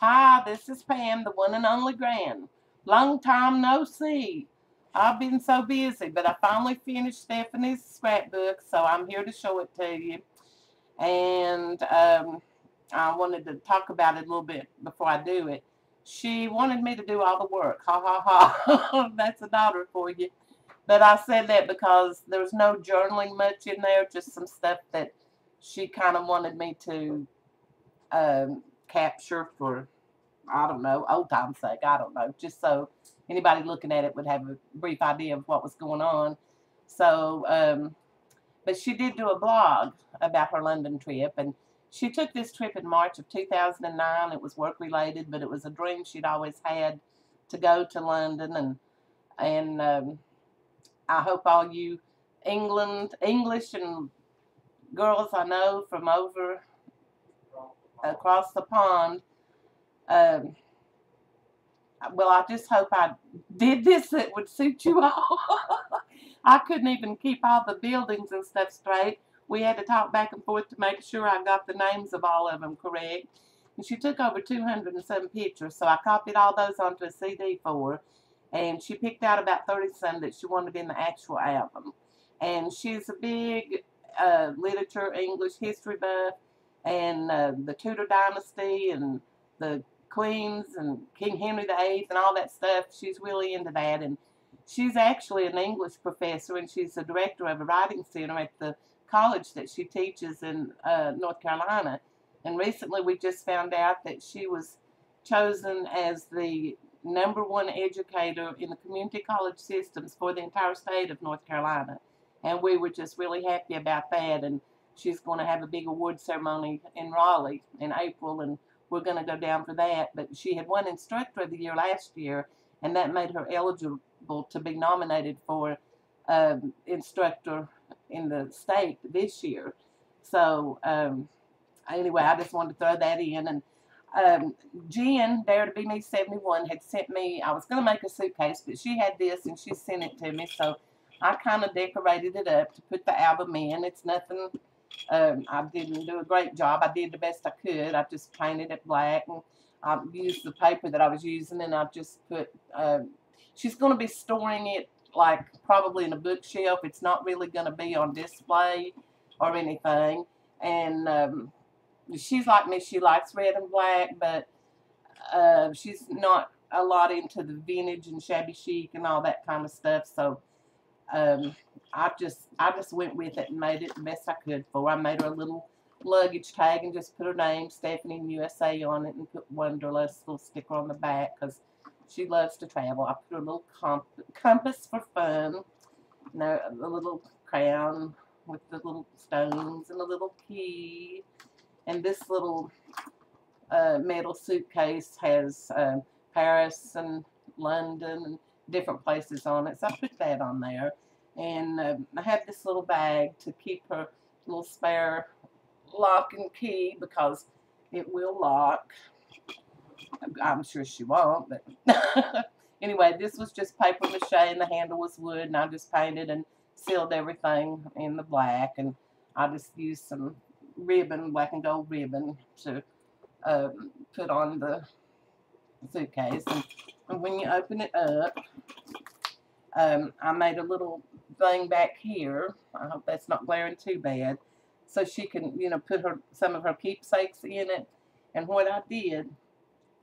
Hi, this is Pam, the one and only Gran. Long time no see. I've been so busy, but I finally finished Stephanie's scrapbook, so I'm here to show it to you. And I wanted to talk about it a little bit before I do it. She wanted me to do all the work. Ha ha ha. That's a daughter for you. But I said that because there's no journaling much in there, just some stuff that she kind of wanted me to capture for, I don't know, old time's sake. I don't know, just so anybody looking at it would have a brief idea of what was going on. So, but she did do a blog about her London trip, and she took this trip in March of 2009. It was work related, but it was a dream she'd always had to go to London, and I hope all you English and girls I know from over across the pond. Um, well, I just hope I did this that would suit you all. I couldn't even keep all the buildings and stuff straight. We had to talk back and forth to make sure I got the names of all of them correct. And she took over 200 and some pictures, so I copied all those onto a CD for her. And she picked out about 30 some that she wanted in the actual album. And she's a big literature, English history buff, and the Tudor dynasty and the Queens and King Henry VIII and all that stuff. She's really into that. And she's actually an English professor, and she's the director of a writing center at the college that she teaches in North Carolina. And recently we just found out that she was chosen as the #1 educator in the community college systems for the entire state of North Carolina. And we were just really happy about that. And she's going to have a big award ceremony in Raleigh in April, and we're going to go down for that. But she had won Instructor of the Year last year, and that made her eligible to be nominated for instructor in the state this year. So anyway, I just wanted to throw that in. And Jen, Dare to Be Me 71, had sent me, I was going to make a suitcase, but she had this and she sent it to me. So I kind of decorated it up to put the album in. It's nothing, I didn't do a great job. I did the best I could. I just painted it black, and I used the paper that I was using, and I just put, she's going to be storing it like probably in a bookshelf. It's not really going to be on display or anything. And she's like me. She likes red and black, but she's not a lot into the vintage and shabby chic and all that kind of stuff. So I just went with it and made it the best I could for her. I made her a little luggage tag and just put her name, Stephanie USA, on it, and put Wonderlust little sticker on the back because she loves to travel. I put a little compass for fun, you know, a little crown with the little stones and a little key. And this little metal suitcase has Paris and London and different places on it. So I put that on there. And I have this little bag to keep her little spare lock and key because it will lock. I'm sure she won't, but anyway, this was just paper mache and the handle was wood, and I just painted and sealed everything in the black, and I just used some ribbon, black and gold ribbon, to put on the suitcase. And when you open it up, I made a little thing back here. I hope that's not glaring too bad, so she can, you know, put some of her keepsakes in it. And what I did,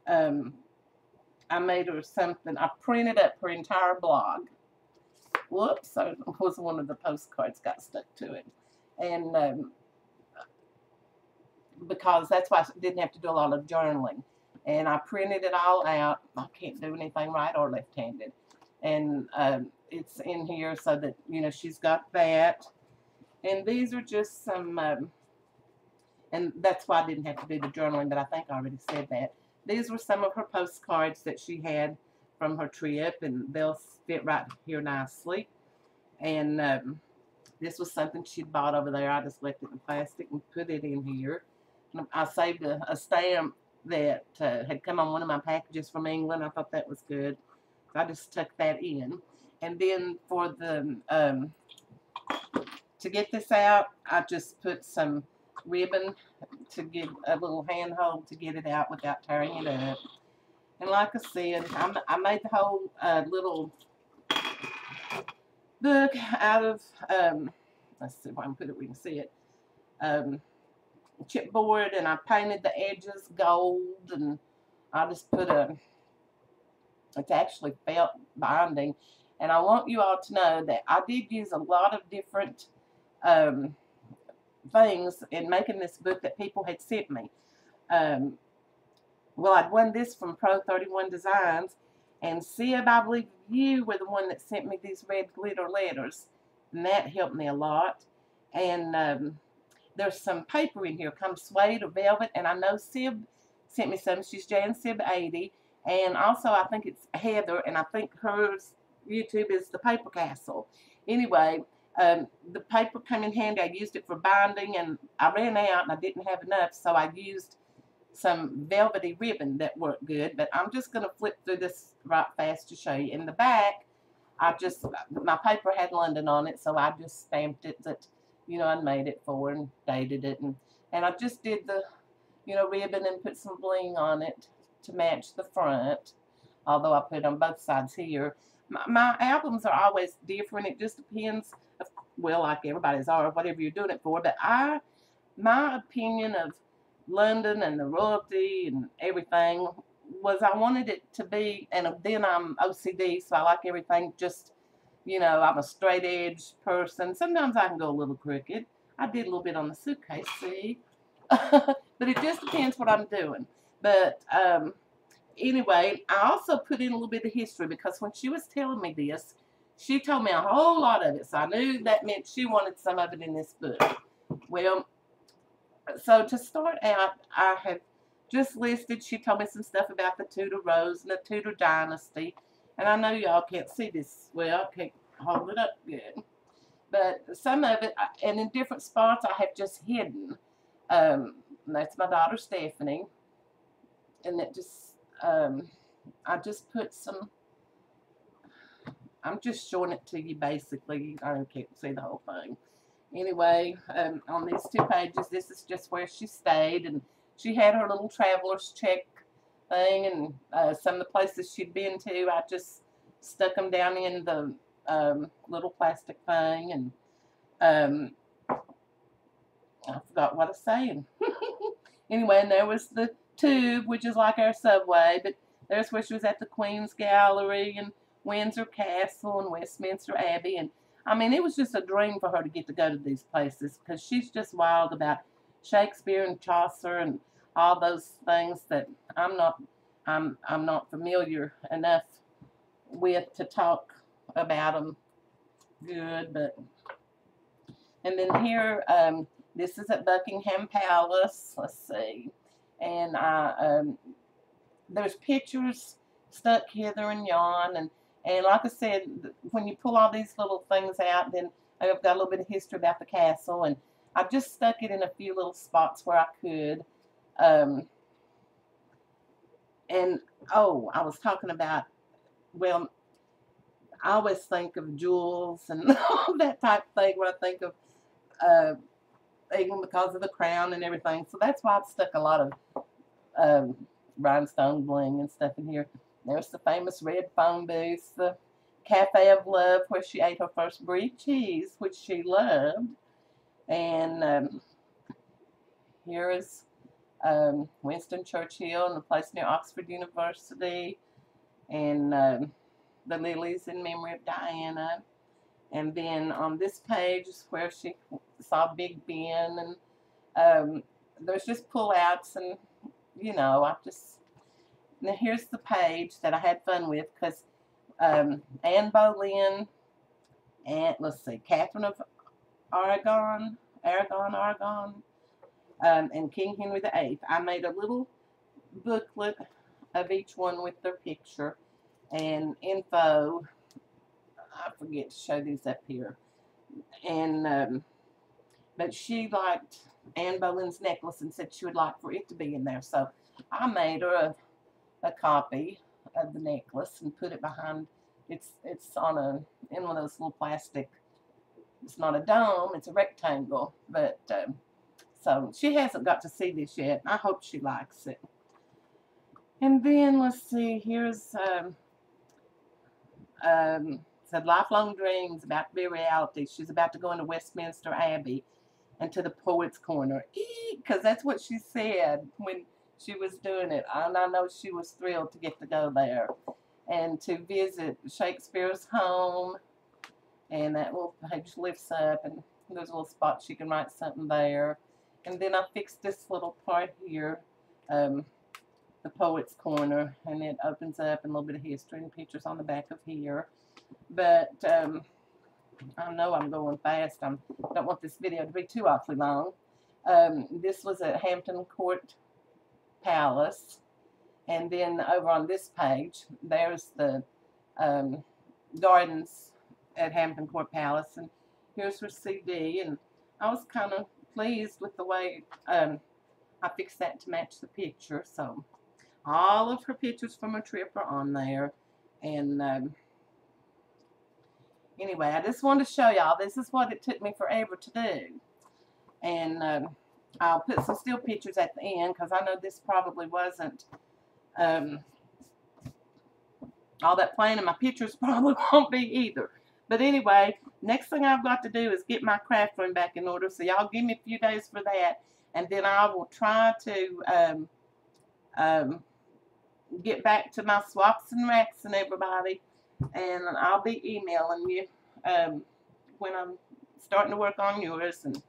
I made her something. I printed up her entire blog. Whoops, so it was one of the postcards got stuck to it. And because that's why I didn't have to do a lot of journaling. And I printed it all out. I can't do anything right or left-handed. And it's in here so that, you know, she's got that. And these are just some, and that's why I didn't have to do the journaling, but I think I already said that. These were some of her postcards that she had from her trip, and they'll fit right here nicely. And this was something she'd bought over there. I just left it in plastic and put it in here. And I saved a stamp that had come on one of my packages from England. I thought that was good. So I just tucked that in. And then for the to get this out, I just put some ribbon to give a little handhold to get it out without tearing it up. And like I said, I made the whole little book out of, let's see if I can put it where you can see it, chipboard, and I painted the edges gold, and I just put it's actually felt binding. And I want you all to know that I did use a lot of different things in making this book that people had sent me. Well, I'd won this from Pro 31 Designs, and Sib, I believe you were the one that sent me these red glitter letters, and that helped me a lot. And there's some paper in here, kind of suede or velvet, and I know Sib sent me some. She's Jan Sib 80, and also I think it's Heather, and I think hers YouTube is the Paper Castle. Anyway, the paper came in handy. I used it for binding, and I ran out and I didn't have enough, so I used some velvety ribbon that worked good. But I'm just going to flip through this right fast to show you. In the back, my paper had London on it, so I just stamped it that, you know, I made it for and dated it, and I just did the, you know, ribbon and put some bling on it to match the front, although I put it on both sides here. My albums are always different. It just depends, well, like everybody's are, whatever you're doing it for. But my opinion of London and the royalty and everything was I wanted it to be, and then I'm OCD, so I like everything just, you know, I'm a straight edge person. Sometimes I can go a little crooked. I did a little bit on the suitcase, see? But it just depends what I'm doing. But anyway, I also put in a little bit of history, because when she was telling me this, she told me a whole lot of it, so I knew that meant she wanted some of it in this book. Well, so to start out, I have just listed, she told me some stuff about the Tudor Rose and the Tudor Dynasty, and I know y'all can't see this well, I can't hold it up good, but some of it, and in different spots, I have just hidden. That's my daughter Stephanie, and it just, I just put some, I'm just showing it to you basically. I can't see the whole thing. Anyway, on these 2 pages, this is just where she stayed, and she had her little traveler's check thing, and some of the places she'd been to, I just stuck them down in the little plastic thing, and I forgot what I was saying. Anyway, and there was the Tube, which is like our subway, but there's where she was at the Queen's Gallery, and Windsor Castle, and Westminster Abbey, and I mean, it was just a dream for her to get to go to these places, because she's just wild about Shakespeare and Chaucer and all those things that I'm not familiar enough with to talk about them good. But and then here, this is at Buckingham Palace. Let's see, and there's pictures stuck hither and yon, and like I said, when you pull all these little things out, then I've got a little bit of history about the castle, and I just stuck it in a few little spots where I could. And, oh, I was talking about, well, I always think of jewels and all that type of thing when I think of England, because of the crown and everything. So that's why I've stuck a lot of rhinestone bling and stuff in here. There's the famous red phone booth, the Cafe of Love, where she ate her first brie cheese, which she loved. And here is Winston Churchill and a place near Oxford University. And the lilies in memory of Diana. And then on this page is where she saw Big Ben. And there's just pullouts, and, you know, I just... Now here's the page that I had fun with, because Anne Boleyn, and let's see, Catherine of Aragon, and King Henry VIII. I made a little booklet of each one with their picture and info. I forget to show these up here. And but she liked Anne Boleyn's necklace and said she would like for it to be in there, so I made her a copy of the necklace and put it behind. It's on in one of those little plastic. It's not a dome. It's a rectangle, but So she hasn't got to see this yet. I hope she likes it. And then let's see, here's said lifelong dreams about to be a reality. She's about to go into Westminster Abbey and to the Poets Corner. Because that's what she said when she was doing it. And I know she was thrilled to get to go there and to visit Shakespeare's home. And that little page lifts up and there's a little spot she can write something there. And then I fixed this little part here, the Poets Corner, and it opens up and a little bit of history and pictures on the back of here. But I know I'm going fast. I don't want this video to be too awfully long. This was at Hampton Court Palace. And then over on this page, there's the gardens at Hampton Court Palace. And here's her CD. And I was kind of pleased with the way I fixed that to match the picture. So all of her pictures from her trip are on there. And anyway, I just wanted to show y'all, this is what it took me forever to do. And I'll put some still pictures at the end because I know this probably wasn't all that plain, and my pictures probably won't be either. But anyway, next thing I've got to do is get my craft room back in order. So y'all give me a few days for that. And then I will try to get back to my swaps and racks and everybody. And I'll be emailing you when I'm starting to work on yours. And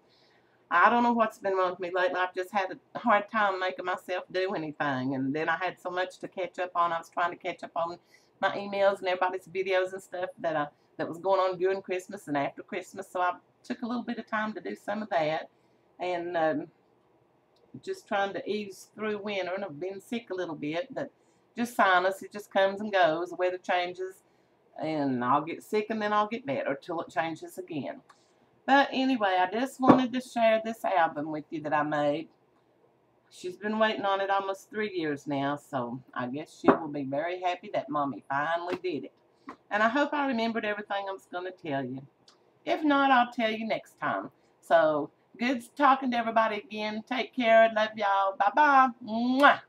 I don't know what's been wrong with me lately. I've just had a hard time making myself do anything. And then I had so much to catch up on. I was trying to catch up on my emails and everybody's videos and stuff that was going on during Christmas and after Christmas. So I took a little bit of time to do some of that. And just trying to ease through winter. And I've been sick a little bit. But just sinus. It just comes and goes. The weather changes. And I'll get sick and then I'll get better till it changes again. But anyway, I just wanted to share this album with you that I made. She's been waiting on it almost 3 years now, so I guess she will be very happy that Mommy finally did it. And I hope I remembered everything I was going to tell you. If not, I'll tell you next time. So, good talking to everybody again. Take care. Love y'all. Bye-bye. Mwah.